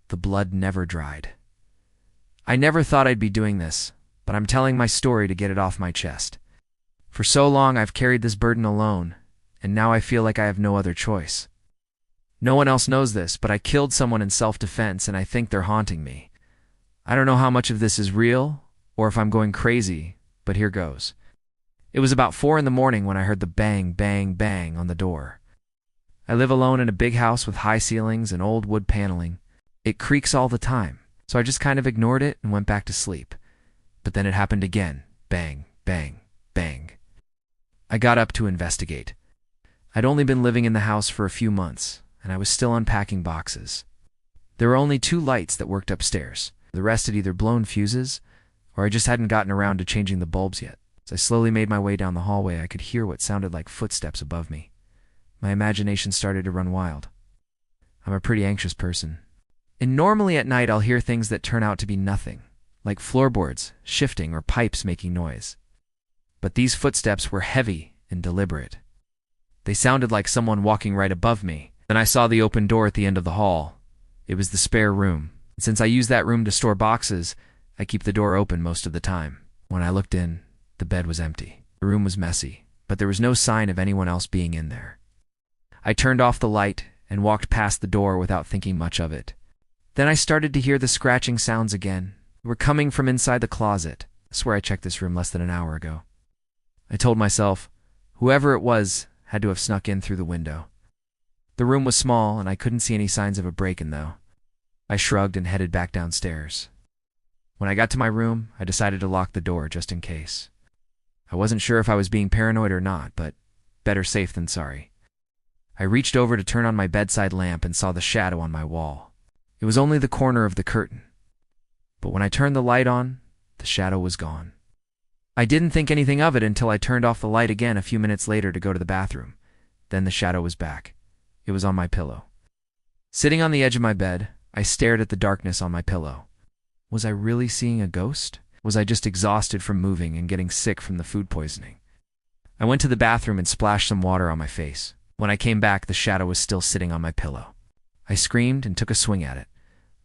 The blood never dried. I never thought I'd be doing this, but I'm telling my story to get it off my chest. For so long I've carried this burden alone, and now I feel like I have no other choice. No one else knows this, but I killed someone in self-defense and I think they're haunting me. I don't know how much of this is real, or if I'm going crazy, but here goes. It was about 4 in the morning when I heard the bang, bang, bang on the door. I live alone in a big house with high ceilings and old wood paneling. It creaks all the time, so I just kind of ignored it and went back to sleep. But then it happened again. Bang, bang, bang. I got up to investigate. I'd only been living in the house for a few months, and I was still unpacking boxes. There were only 2 lights that worked upstairs. The rest had either blown fuses, or I just hadn't gotten around to changing the bulbs yet. As I slowly made my way down the hallway, I could hear what sounded like footsteps above me. My imagination started to run wild. I'm a pretty anxious person. And normally at night I'll hear things that turn out to be nothing, like floorboards shifting or pipes making noise. But these footsteps were heavy and deliberate. They sounded like someone walking right above me. Then I saw the open door at the end of the hall. It was the spare room. Since I use that room to store boxes, I keep the door open most of the time. When I looked in, the bed was empty. The room was messy, but there was no sign of anyone else being in there. I turned off the light and walked past the door without thinking much of it. Then I started to hear the scratching sounds again. They were coming from inside the closet. I swear I checked this room less than an hour ago. I told myself, whoever it was had to have snuck in through the window. The room was small, and I couldn't see any signs of a break-in, though. I shrugged and headed back downstairs. When I got to my room, I decided to lock the door just in case. I wasn't sure if I was being paranoid or not, but better safe than sorry. I reached over to turn on my bedside lamp and saw the shadow on my wall. It was only the corner of the curtain. But when I turned the light on, the shadow was gone. I didn't think anything of it until I turned off the light again a few minutes later to go to the bathroom. Then the shadow was back. It was on my pillow. Sitting on the edge of my bed, I stared at the darkness on my pillow. Was I really seeing a ghost? Was I just exhausted from moving and getting sick from the food poisoning? I went to the bathroom and splashed some water on my face. When I came back, the shadow was still sitting on my pillow. I screamed and took a swing at it.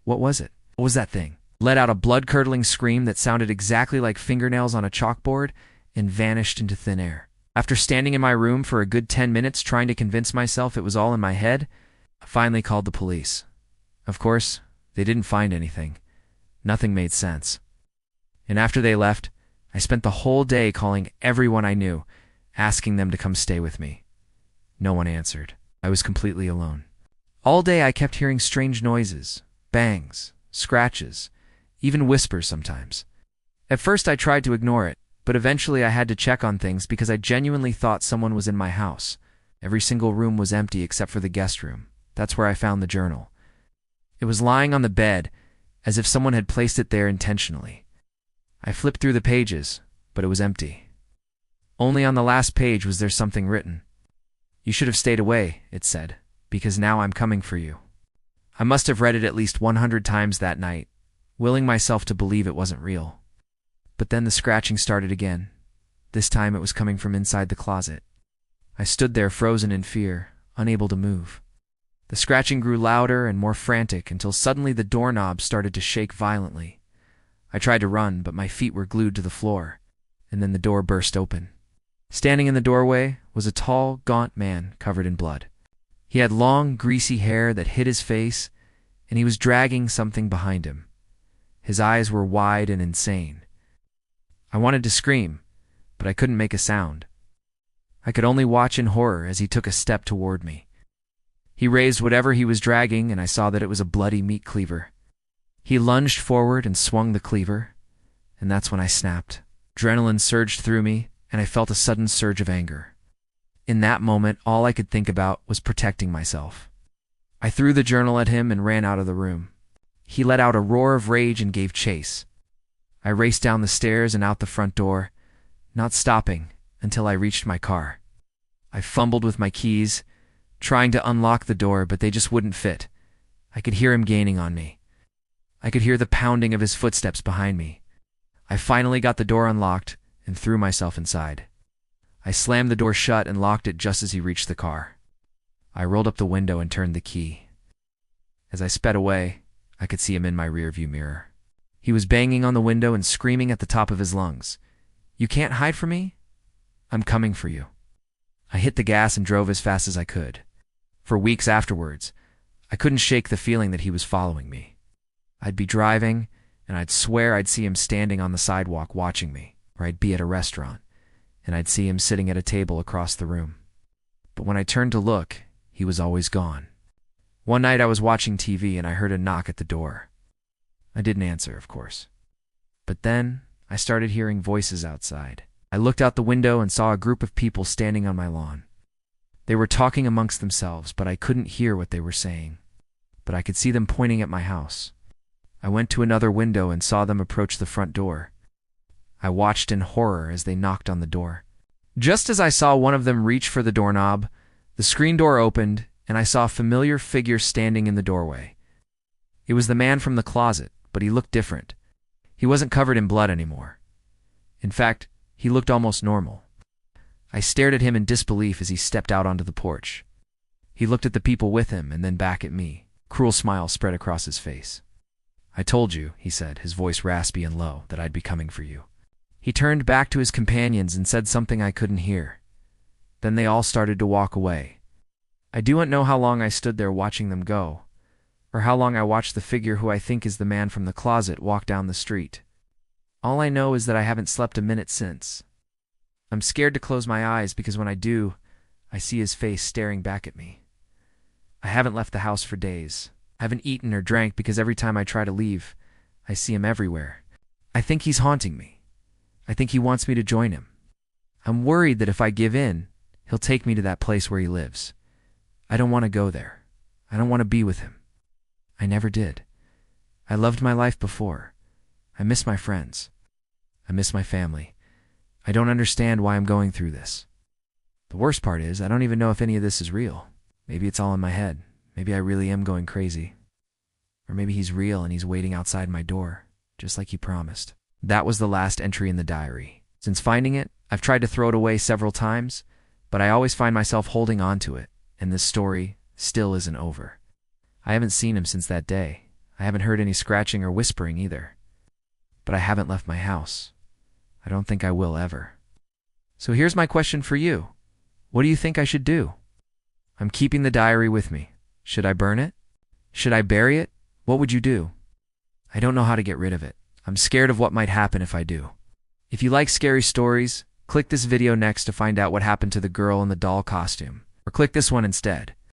What was it? What was that thing? Let out a blood-curdling scream that sounded exactly like fingernails on a chalkboard and vanished into thin air. After standing in my room for a good 10 minutes trying to convince myself it was all in my head, I finally called the police. Of course, they didn't find anything. Nothing made sense. And after they left, I spent the whole day calling everyone I knew, asking them to come stay with me. No one answered. I was completely alone. All day I kept hearing strange noises, bangs, scratches, even whispers sometimes. At first I tried to ignore it, but eventually I had to check on things because I genuinely thought someone was in my house. Every single room was empty except for the guest room. That's where I found the journal. It was lying on the bed, as if someone had placed it there intentionally. I flipped through the pages, but it was empty. Only on the last page was there something written. "You should have stayed away," it said, "because now I'm coming for you." I must have read it at least 100 times that night, willing myself to believe it wasn't real. But then the scratching started again. This time it was coming from inside the closet. I stood there frozen in fear, unable to move. The scratching grew louder and more frantic until suddenly the doorknob started to shake violently. I tried to run, but my feet were glued to the floor, and then the door burst open. Standing in the doorway was a tall, gaunt man covered in blood. He had long, greasy hair that hid his face, and he was dragging something behind him. His eyes were wide and insane. I wanted to scream, but I couldn't make a sound. I could only watch in horror as he took a step toward me. He raised whatever he was dragging, and I saw that it was a bloody meat cleaver. He lunged forward and swung the cleaver, and that's when I snapped. Adrenaline surged through me, and I felt a sudden surge of anger. In that moment, all I could think about was protecting myself. I threw the journal at him and ran out of the room. He let out a roar of rage and gave chase. I raced down the stairs and out the front door, not stopping until I reached my car. I fumbled with my keys, trying to unlock the door, but they just wouldn't fit. I could hear him gaining on me. I could hear the pounding of his footsteps behind me. I finally got the door unlocked and threw myself inside. I slammed the door shut and locked it just as he reached the car. I rolled up the window and turned the key. As I sped away, I could see him in my rearview mirror. He was banging on the window and screaming at the top of his lungs. "You can't hide from me? I'm coming for you." I hit the gas and drove as fast as I could. For weeks afterwards, I couldn't shake the feeling that he was following me. I'd be driving, and I'd swear I'd see him standing on the sidewalk watching me, or I'd be at a restaurant, and I'd see him sitting at a table across the room. But when I turned to look, he was always gone. One night I was watching TV and I heard a knock at the door. I didn't answer, of course. But then I started hearing voices outside. I looked out the window and saw a group of people standing on my lawn. They were talking amongst themselves, but I couldn't hear what they were saying. But I could see them pointing at my house. I went to another window and saw them approach the front door. I watched in horror as they knocked on the door. Just as I saw one of them reach for the doorknob, the screen door opened and I saw a familiar figure standing in the doorway. It was the man from the closet, but he looked different. He wasn't covered in blood anymore. In fact, he looked almost normal. I stared at him in disbelief as he stepped out onto the porch. He looked at the people with him and then back at me. A cruel smile spread across his face. "I told you," he said, his voice raspy and low, "that I'd be coming for you." He turned back to his companions and said something I couldn't hear. Then they all started to walk away. I don't know how long I stood there watching them go, or how long I watched the figure who I think is the man from the closet walk down the street. All I know is that I haven't slept a minute since. I'm scared to close my eyes because when I do, I see his face staring back at me. I haven't left the house for days. I haven't eaten or drank because every time I try to leave, I see him everywhere. I think he's haunting me. I think he wants me to join him. I'm worried that if I give in, he'll take me to that place where he lives. I don't want to go there. I don't want to be with him. I never did. I loved my life before. I miss my friends. I miss my family. I don't understand why I'm going through this. The worst part is, I don't even know if any of this is real. Maybe it's all in my head. Maybe I really am going crazy. Or maybe he's real and he's waiting outside my door, just like he promised. That was the last entry in the diary. Since finding it, I've tried to throw it away several times, but I always find myself holding on to it, and this story still isn't over. I haven't seen him since that day. I haven't heard any scratching or whispering either. But I haven't left my house. I don't think I will ever. So here's my question for you. What do you think I should do? I'm keeping the diary with me. Should I burn it? Should I bury it? What would you do? I don't know how to get rid of it. I'm scared of what might happen if I do. If you like scary stories, click this video next to find out what happened to the girl in the doll costume, or click this one instead.